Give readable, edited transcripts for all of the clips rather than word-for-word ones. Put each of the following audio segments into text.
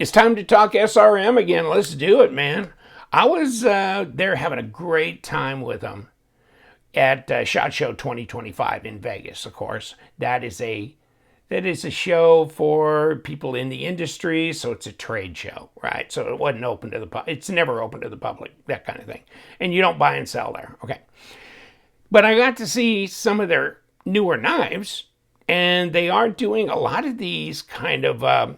It's time to talk SRM again. Let's do it, man. I was there having a great time with them at SHOT Show 2025 in Vegas, of course. That is a show for people in the industry, so it's a trade show, right? So it wasn't open to the public. It's never open to the public, that kind of thing. And you don't buy and sell there, okay? But I got to see some of their newer knives, and they are doing a lot of these kind of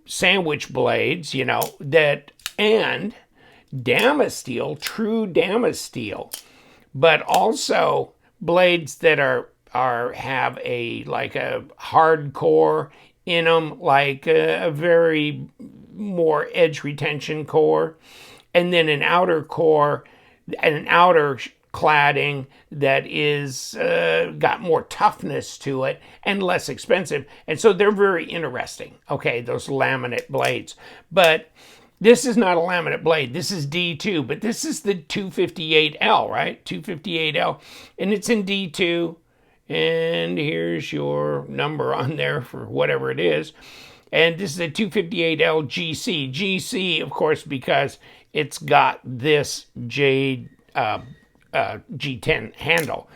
sandwich blades, you know, and Damasteel, true Damasteel, but also blades that have a hard core in them, like a very more edge retention core, and then an outer core, an outer cladding that is got more toughness to it and less expensive. And so they're very interesting, okay, those laminate blades. But this is not a laminate blade. This is D2, but this is the 258L, right? 258L, and it's in D2. And here's your number on there for whatever it is. And this is a 258L GC. GC, of course, because it's got this jade G10 handle.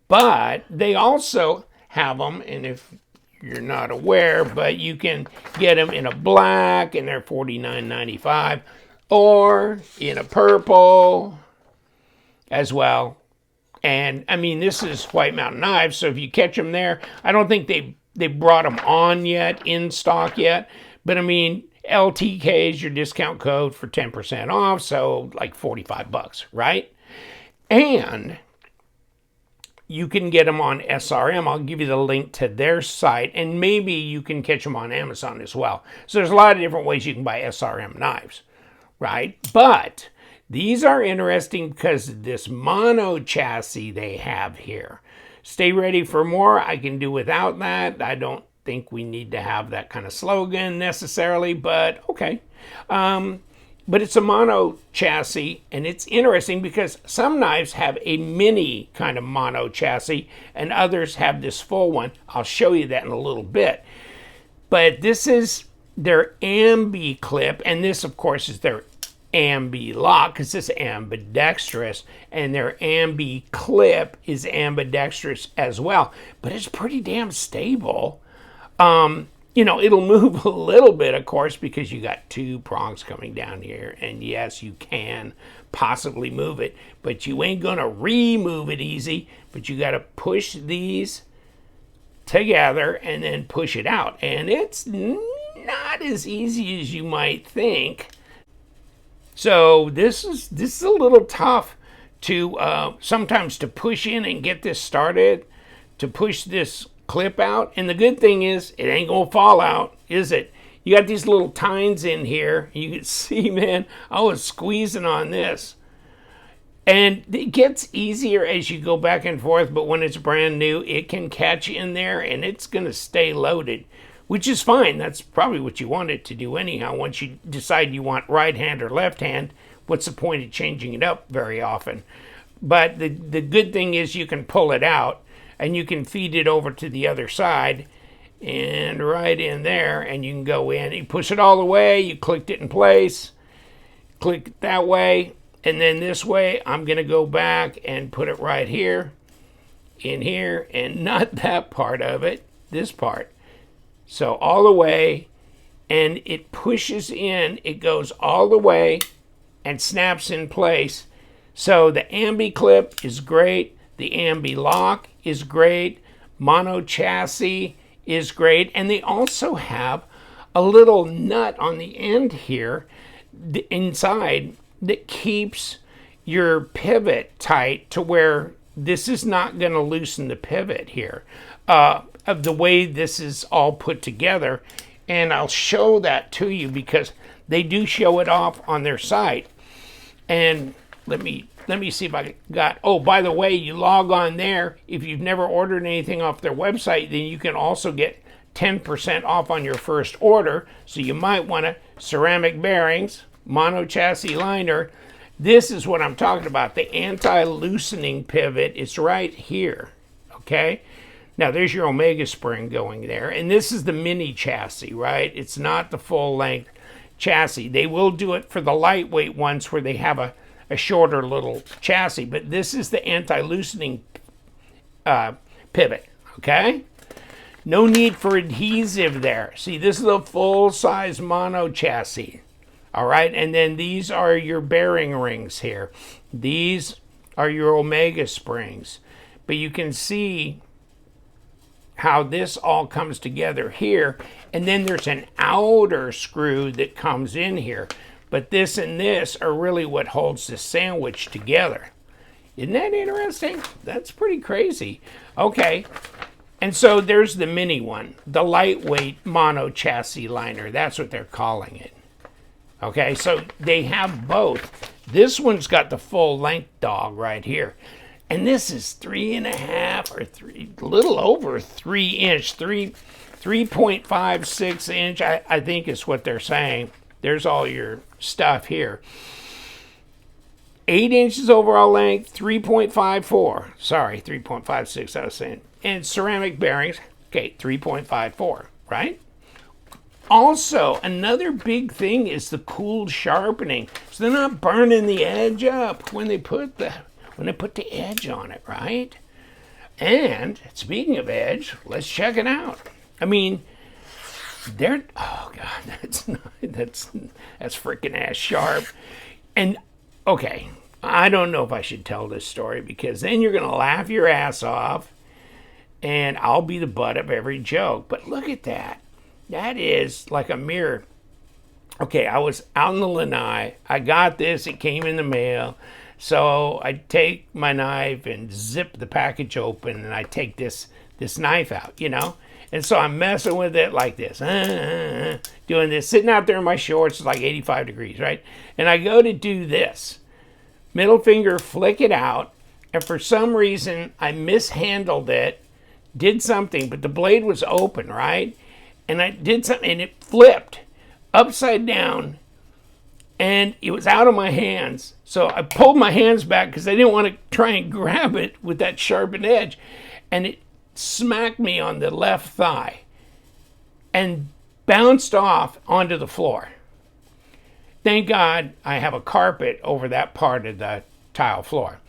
But they also have them, and if you're not aware, but you can get them in a black, and they're $49.95, or in a purple as well. And I mean, this is White Mountain Knives, so if you catch them there, I don't think they brought them on yet, in stock yet, but I mean, LTK is your discount code for 10% off, so like 45 bucks, right? And you can get them on SRM. I'll give you the link to their site, and maybe you can catch them on Amazon as well. So there's a lot of different ways you can buy SRM knives, right? But these are interesting because of this mono chassis they have here. Stay ready for more. I can do without that. I don't think we need to have that kind of slogan necessarily, but okay. But it's a mono chassis, and it's interesting because some knives have a mini kind of mono chassis, and others have this full one. I'll show you that in a little bit. But this is their Ambi-Clip, and this, of course, is their Ambi-lock, because this is ambidextrous, and their Ambi-Clip is ambidextrous as well. But it's pretty damn stable. You know, it'll move a little bit, of course, because you got two prongs coming down here. And yes, you can possibly move it, but you ain't going to remove it easy. But you got to push these together and then push it out. And it's not as easy as you might think. So this is a little tough to sometimes to push in and get this started, to push this clip out. And the good thing is it ain't gonna fall out, is it? You got these little tines in here. You can see, man, I was squeezing on this, and it gets easier as you go back and forth, but when it's brand new, it can catch in there and it's gonna stay loaded, which is fine. That's probably what you want it to do anyhow. Once you decide you want right hand or left hand, what's the point of changing it up very often? But the good thing is you can pull it out, and you can feed it over to the other side and right in there, and you can go in. You push it all the way, you clicked it in place, click it that way, and then this way, I'm going to go back and put it right here, in here, and not that part of it, this part. So all the way, and it pushes in, it goes all the way and snaps in place. So the Ambi-Clip is great. The Ambi-lock is great. Mono chassis is great. And they also have a little nut on the end here inside that keeps your pivot tight to where this is not going to loosen the pivot here of the way this is all put together. And I'll show that to you because they do show it off on their site. And let me see if I got, oh, by the way, you log on there. If you've never ordered anything off their website, then you can also get 10% off on your first order. So you might want to ceramic bearings, mono chassis liner. This is what I'm talking about. The anti-loosening pivot is right here, okay? Now, there's your Omega spring going there. And this is the mini chassis, right? It's not the full length chassis. They will do it for the lightweight ones where they have a shorter little chassis, but this is the anti-loosening pivot, okay? No need for adhesive there. See, this is a full-size mono chassis, all right? And then these are your bearing rings here. These are your omega springs. But you can see how this all comes together here. And then there's an outer screw that comes in here. But this and this are really what holds the sandwich together. Isn't that interesting? That's pretty crazy. Okay, and so there's the mini one, the lightweight mono chassis liner. That's what they're calling it. Okay, so they have both. This one's got the full length dog right here. And this is 3.5 or a little over 3 inch, 3.56 inch, I think is what they're saying. There's all your stuff here. 8 inches overall length, 3.54. Sorry, 3.56 I was saying. And ceramic bearings, okay, 3.54, right? Also, another big thing is the cooled sharpening. So they're not burning the edge up when they put the edge on it, right? And speaking of edge, let's check it out. I mean, oh God, that's freaking ass sharp. And okay, I don't know if I should tell this story because then you're gonna laugh your ass off and I'll be the butt of every joke. But look at that. That is like a mirror. Okay, I was out in the lanai. I got this, it came in the mail. So I take my knife and zip the package open and I take this knife out, you know? And so I'm messing with it like this, doing this, sitting out there in my shorts, it's like 85 degrees, right? And I go to do this. Middle finger, flick it out, and for some reason I mishandled it, did something, but the blade was open, right? And I did something and it flipped upside down and it was out of my hands. So I pulled my hands back because I didn't want to try and grab it with that sharpened edge. And it smacked me on the left thigh and bounced off onto the floor. Thank God I have a carpet over that part of the tile floor.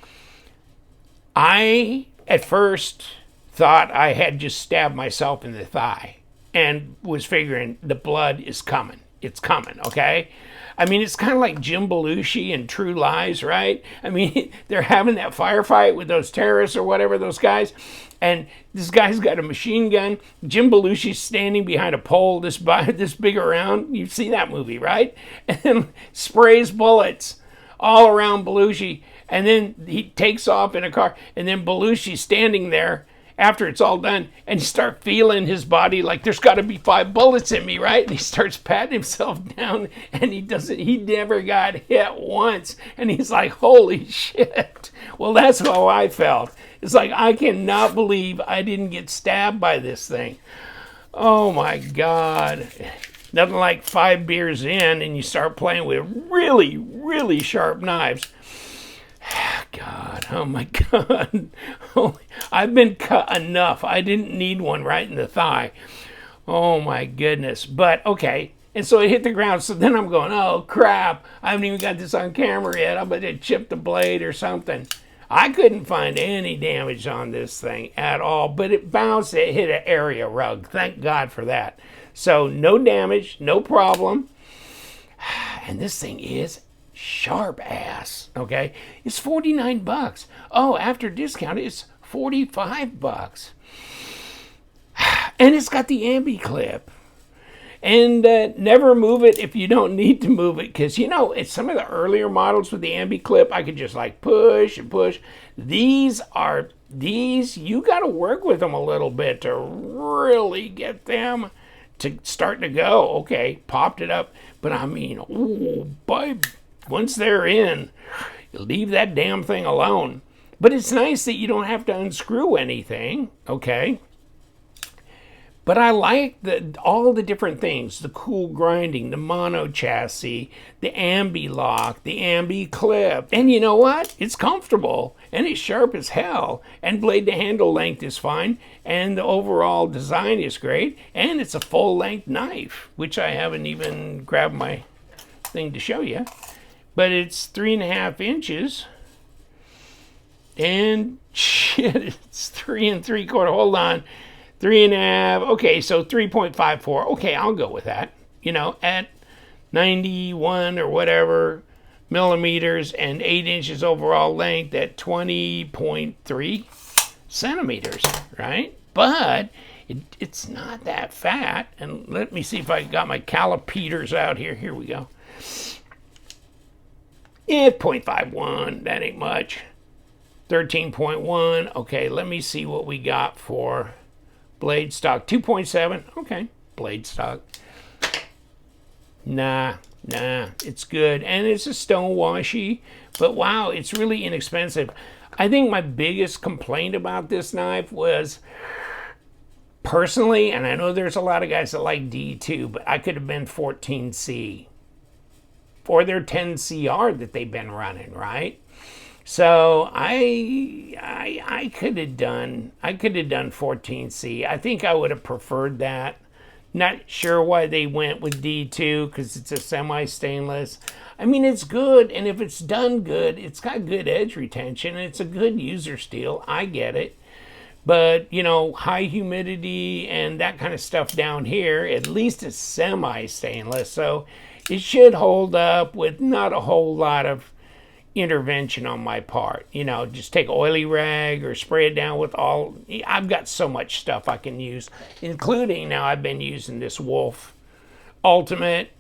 I, at first, thought I had just stabbed myself in the thigh and was figuring the blood is coming. It's coming, okay? I mean, it's kind of like Jim Belushi in True Lies, right? I mean, they're having that firefight with those terrorists or whatever, those guys, and this guy's got a machine gun. Jim Belushi's standing behind a pole this big around. You see that movie, right? And sprays bullets all around Belushi, and then he takes off in a car, and then Belushi's standing there after it's all done, and you start feeling his body like there's got to be 5 bullets in me, right? And he starts patting himself down, and he never got hit once, and he's like, holy shit. Well, that's how I felt. It's like, I cannot believe I didn't get stabbed by this thing. Oh my God. Nothing like 5 beers in, and you start playing with really, really sharp knives. God, oh my God. I've been cut enough. I didn't need one right in the thigh. Oh my goodness. But okay. And so it hit the ground. So then I'm going, oh crap. I haven't even got this on camera yet. I bet it chipped the blade or something. I couldn't find any damage on this thing at all. But it bounced. It hit an area rug. Thank God for that. So no damage. No problem. And this thing is sharp ass, okay? It's $49. Oh, after discount, it's $45. And it's got the Ambi-Clip. And never move it if you don't need to move it, because, you know, it's some of the earlier models with the Ambi-Clip, I could just like push and push. These, you got to work with them a little bit to really get them to start to go. Okay, popped it up. But I mean, once they're in, leave that damn thing alone. But it's nice that you don't have to unscrew anything, okay? But I like all the different things, the cool grinding, the mono chassis, the Ambi-lock, the Ambi-Clip. And you know what? It's comfortable, and it's sharp as hell, and blade to handle length is fine, and the overall design is great, and it's a full-length knife, which I haven't even grabbed my thing to show you. But it's 3.5 inches. And shit, it's 3 3/4. Hold on. 3.5. Okay, so 3.54. Okay, I'll go with that. You know, at 91 or whatever millimeters and 8 inches overall length at 20.3 centimeters, right? But it's not that fat. And let me see if I got my calipers out here. Here we go. 0.51. That ain't much. 13.1. Okay, let me see what we got for blade stock. 2.7. Okay, blade stock. Nah, it's good. And it's a stone washi, but wow, it's really inexpensive. I think my biggest complaint about this knife was, personally, and I know there's a lot of guys that like D2, but I could have been 14C. Or their 10CR that they've been running, right? So I could have done 14C. I think I would have preferred that. Not sure why they went with D2 because it's a semi-stainless. I mean, it's good, and if it's done good, it's got good edge retention, and it's a good user steel. I get it. But, you know, high humidity and that kind of stuff down here, at least it's semi-stainless, so it should hold up with not a whole lot of intervention on my part. You know, just take oily rag or spray it down with all. I've got so much stuff I can use, including now I've been using this Wolf Ultimate.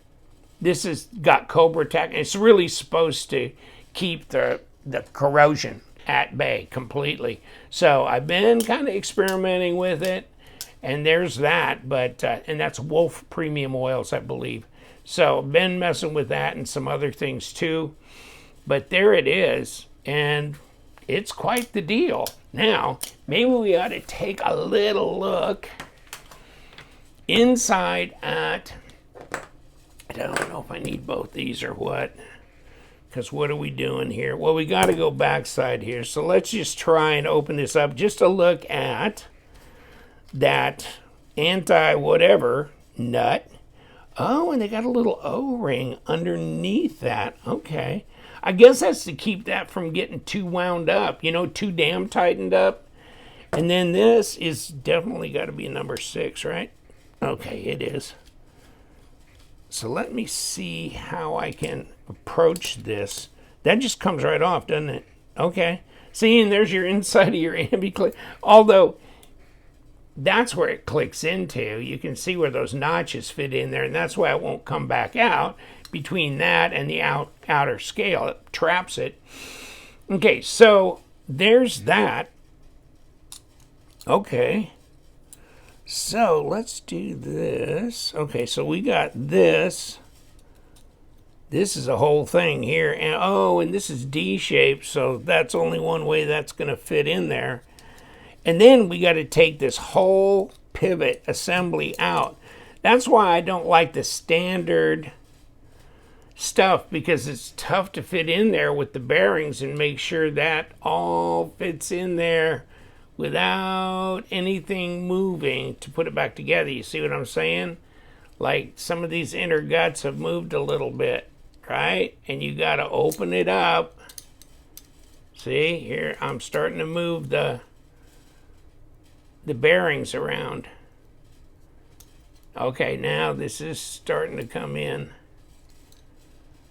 This has got Cobra Tech. It's really supposed to keep the corrosion at bay completely. So I've been kind of experimenting with it, and there's that. But and that's Wolf Premium Oils, I believe. So I've been messing with that and some other things too. But there it is, and it's quite the deal. Now, maybe we ought to take a little look inside at, I don't know if I need both these or what, because what are we doing here? Well, we got to go backside here, so let's just try and open this up just to look at that anti-whatever nut. Oh, and they got a little O-ring underneath that. Okay. I guess that's to keep that from getting too wound up, you know, too damn tightened up. And then this is definitely got to be number 6, right? Okay, it is. So let me see how I can approach this. That just comes right off, doesn't it? Okay. See, and there's your inside of your Ambi-Clip. Although that's where it clicks into. You can see where those notches fit in there, and that's why it won't come back out. Between that and the outer scale, it traps it. Okay, so there's that. Okay, so let's do this. Okay, so we got this. This is a whole thing here, and oh, and this is D-shaped, so that's only one way that's going to fit in there. And then we got to take this whole pivot assembly out. That's why I don't like the standard stuff, because it's tough to fit in there with the bearings and make sure that all fits in there without anything moving to put it back together. You see what I'm saying? Like some of these inner guts have moved a little bit, right? And you got to open it up. See, here I'm starting to move the bearings around. Okay, now this is starting to come in.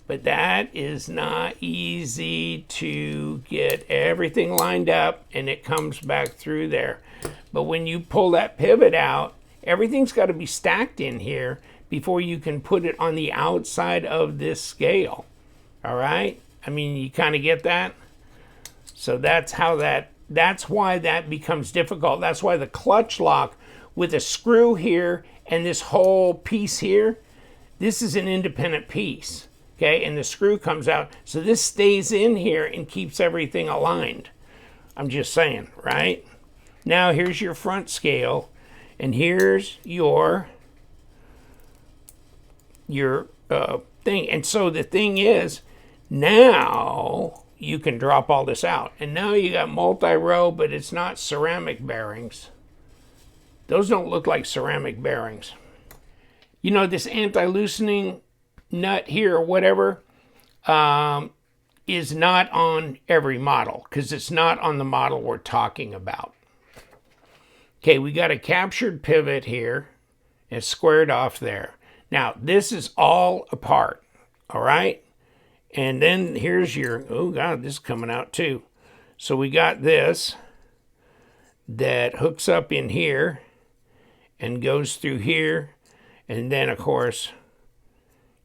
But that is not easy to get everything lined up, and it comes back through there. But when you pull that pivot out, everything's got to be stacked in here before you can put it on the outside of this scale. All right? I mean, you kind of get that? So that's why that becomes difficult. That's why the clutch lock with a screw here and this whole piece here, this is an independent piece. Okay, and the screw comes out. So this stays in here and keeps everything aligned. I'm just saying, right? Now here's your front scale, and here's your thing. And so the thing is, now you can drop all this out. And now you got multi-row, but it's not ceramic bearings. Those don't look like ceramic bearings. You know, this anti-loosening nut here or whatever is not on every model because it's not on the model we're talking about. Okay, we got a captured pivot here. It's squared off there. Now, this is all apart, all right? And then here's your, oh God, this is coming out too. So we got this that hooks up in here and goes through here. And then, of course,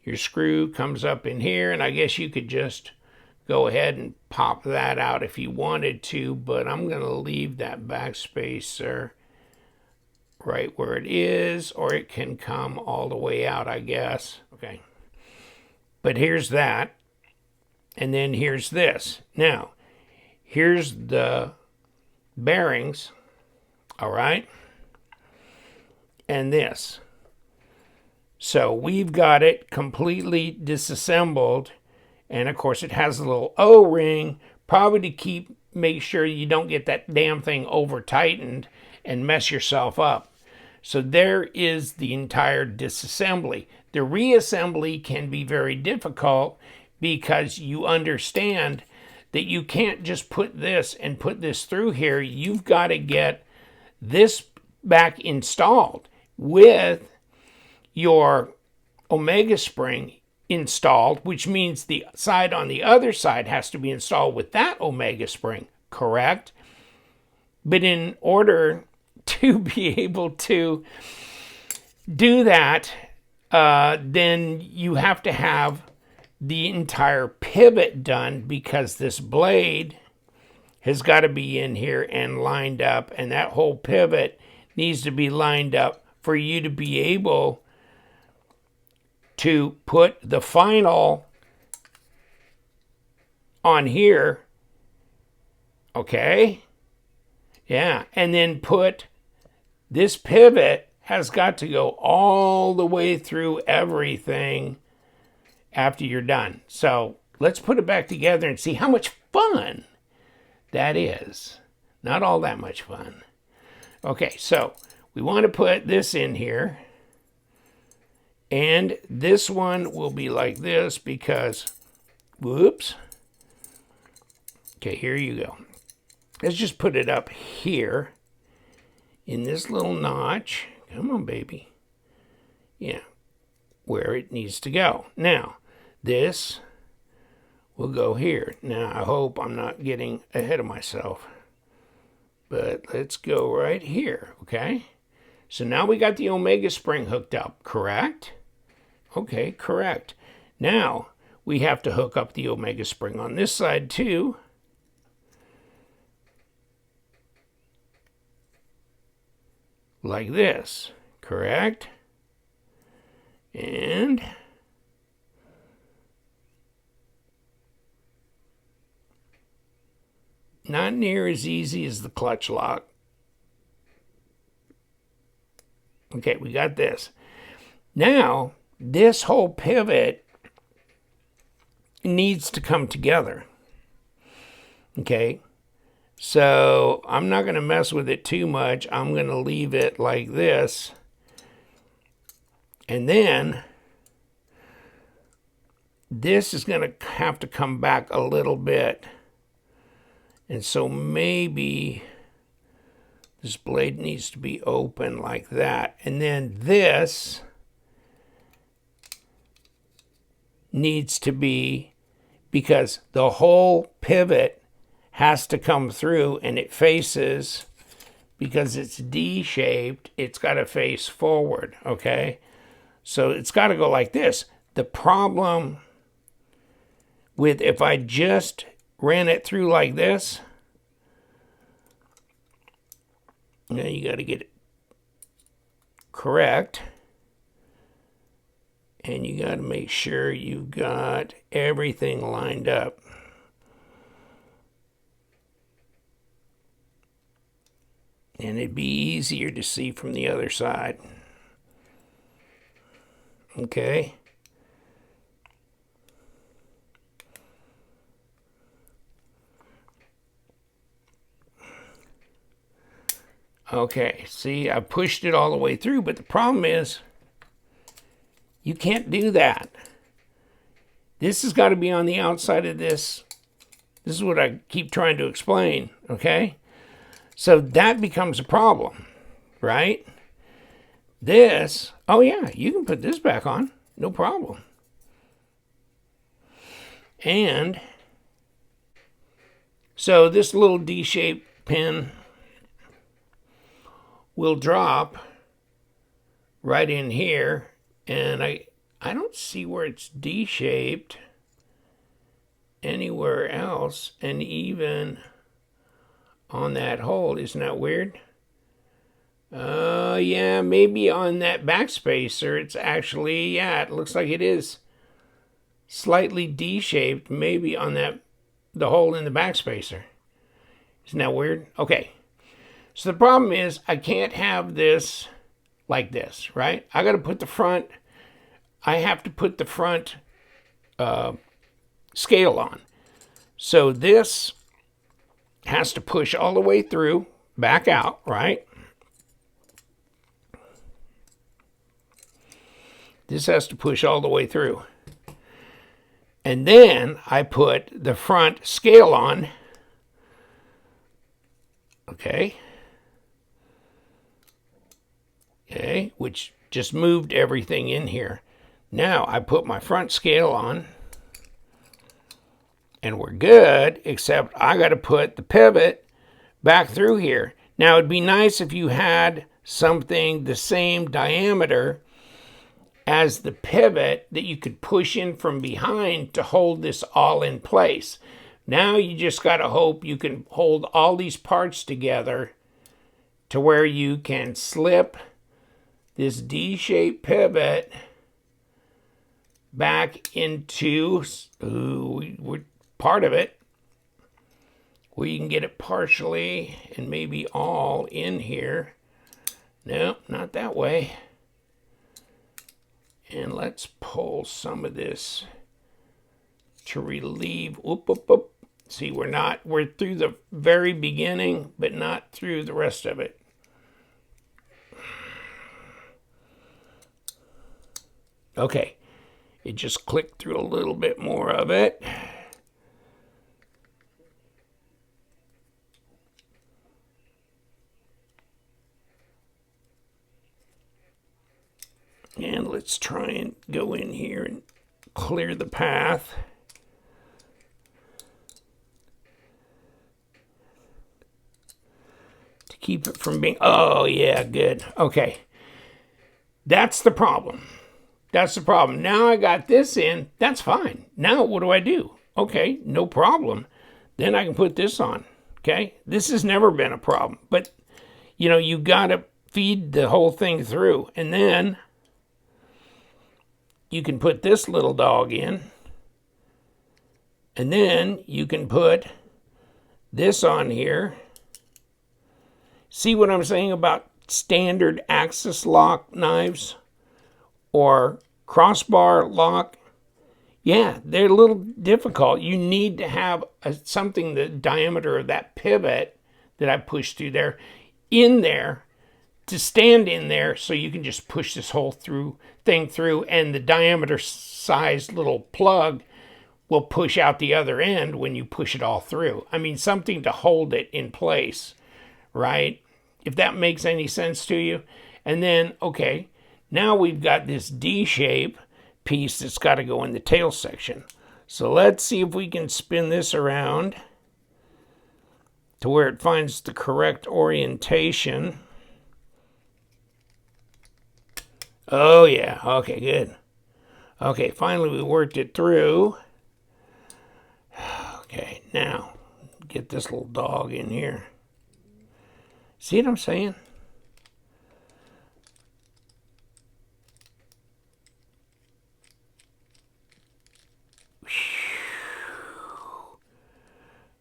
your screw comes up in here. And I guess you could just go ahead and pop that out if you wanted to. But I'm going to leave that backspacer right where it is. Or it can come all the way out, I guess. Okay. But here's that. And then here's this. Now, here's the bearings, all right? And this. So we've got it completely disassembled. And of course it has a little O-ring, probably to make sure you don't get that damn thing over tightened and mess yourself up. So there is the entire disassembly. The reassembly can be very difficult because you understand that you can't just put this and put this through here. You've got to get this back installed with your Omega spring installed, which means the side on the other side has to be installed with that Omega spring, correct? But in order to be able to do that, then you have to have the entire pivot done because this blade has got to be in here and lined up, and that whole pivot needs to be lined up for you to be able to put the final on here, okay? Yeah, and then put this pivot has got to go all the way through everything after you're done. So let's put it back together and see how much fun that is. Not all that much fun. Okay, so we want to put this in here. And this one will be like this because, whoops. Okay, here you go. Let's just put it up here in this little notch. Come on, baby. Yeah, where it needs to go. Now, this will go here. Now, I hope I'm not getting ahead of myself. But let's go right here, okay? So now we got the Omega spring hooked up, correct? Okay, correct. Now, we have to hook up the Omega spring on this side too. Like this, correct? And not near as easy as the clutch lock. Okay, we got this. Now, this whole pivot needs to come together. Okay, so I'm not going to mess with it too much. I'm going to leave it like this. And then this is going to have to come back a little bit. And so maybe this blade needs to be open like that. And then this needs to be, because the whole pivot has to come through and it faces, because it's D-shaped, it's got to face forward, okay? So it's got to go like this. The problem with if I just ran it through like this, now you got to get it correct. And you got to make sure you've got everything lined up. And it'd be easier to see from the other side. Okay. Okay, see, I pushed it all the way through, but the problem is you can't do that This has got to be on the outside of this. This is what I keep trying to explain, okay? So that becomes a problem, right? This, oh yeah, you can put this back on, no problem. And so this little D-shaped pin will drop right in here, and I don't see where it's D-shaped anywhere else, and even on that hole. Isn't that weird? Yeah, maybe on that backspacer it's actually, yeah, it looks like it is slightly D-shaped, maybe on that, the hole in the backspacer. Isn't that weird? Okay, so the problem is I can't have this like this, right? I got to put the front, I have to put the front scale on. So this has to push all the way through, back out, right? This has to push all the way through. And then I put the front scale on. Okay. Okay, which just moved everything in here. Now I put my front scale on. And we're good, except I got to put the pivot back through here. Now it'd be nice if you had something the same diameter as the pivot that you could push in from behind to hold this all in place. Now you just got to hope you can hold all these parts together to where you can slip this D-shaped pivot back into part of it, where you can get it partially and maybe all in here. No, not that way. And let's pull some of this to relieve. Whoop, whoop, whoop. See, we're through the very beginning, but not through the rest of it. Okay, it just clicked through a little bit more of it. And let's try and go in here and clear the path. To keep it from being, oh yeah, good. Okay, that's the problem. That's the problem. Now I got this in, that's fine. Now what do I do? Okay, no problem. Then I can put this on, okay? This has never been a problem, but you know, you gotta feed the whole thing through, and then you can put this little dog in, and then you can put this on here. See what I'm saying about standard axis lock knives or crossbar lock? Yeah, they're a little difficult. You need to have something the diameter of that pivot that I pushed through there in there to stand in there, so you can just push this whole thing through, and the diameter sized little plug will push out the other end when you push it all through. I mean, something to hold it in place, right? If that makes any sense to you. And then, okay, now we've got this D-shape piece that's got to go in the tail section. So let's see if we can spin this around to where it finds the correct orientation. Oh yeah, okay, good. Okay, finally we worked it through. Okay, now get this little dog in here. See what I'm saying?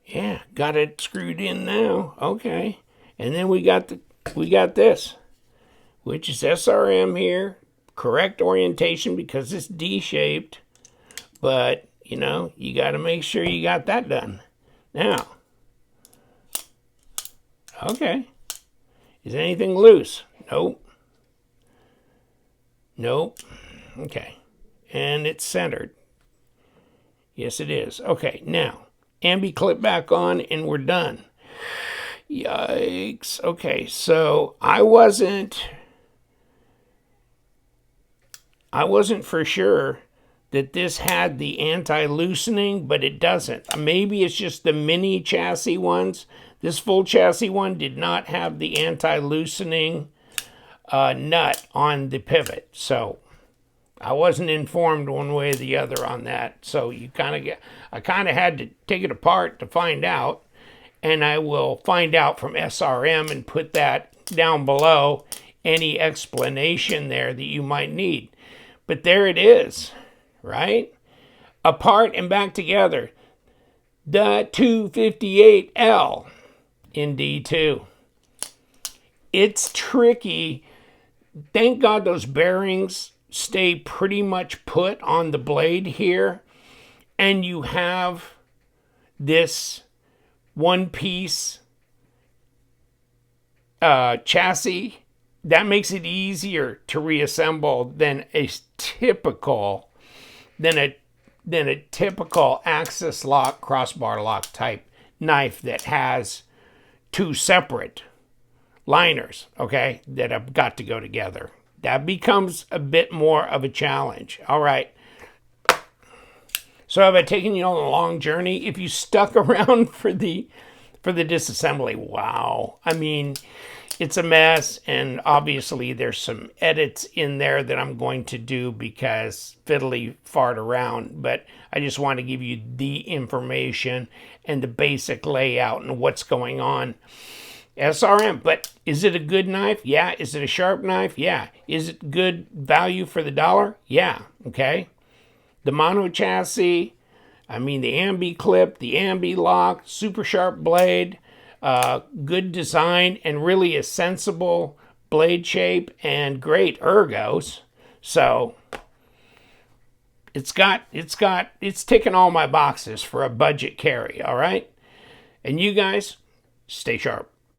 Yeah, got it screwed in now. Okay. And then we got this, which is SRM here. Correct orientation because it's D-shaped. But, you know, you got to make sure you got that done. Now, okay. Is anything loose? Nope. Nope. Okay. And it's centered. Yes, it is. Okay, now, Ambi-Clip back on, and we're done. Yikes. Okay, so I wasn't for sure that this had the anti-loosening, but it doesn't. Maybe it's just the mini chassis ones. This full chassis one did not have the anti-loosening nut on the pivot. So I wasn't informed one way or the other on that. So I kind of had to take it apart to find out. And I will find out from SRM and put that down below, any explanation there that you might need. But there it is, right? Apart and back together. The 258L in D2. It's tricky. Thank God those bearings stay pretty much put on the blade here. And you have this one-piece chassis. That makes it easier to reassemble than a typical axis lock, crossbar lock type knife that has two separate liners, okay, that have got to go together. That becomes a bit more of a challenge. All right. So have I taken you on a long journey? If you stuck around for the disassembly, wow. I mean, it's a mess, and obviously there's some edits in there that I'm going to do because fiddly fart around, but I just want to give you the information and the basic layout and what's going on. SRM, but is it a good knife? Yeah. Is it a sharp knife? Yeah. Is it good value for the dollar? Yeah. Okay. The mono chassis, I mean the Ambi-Clip, the Ambi-lock, super sharp blade, good design, and really a sensible blade shape and great ergos. So it's ticking all my boxes for a budget carry, all right? And you guys, stay sharp.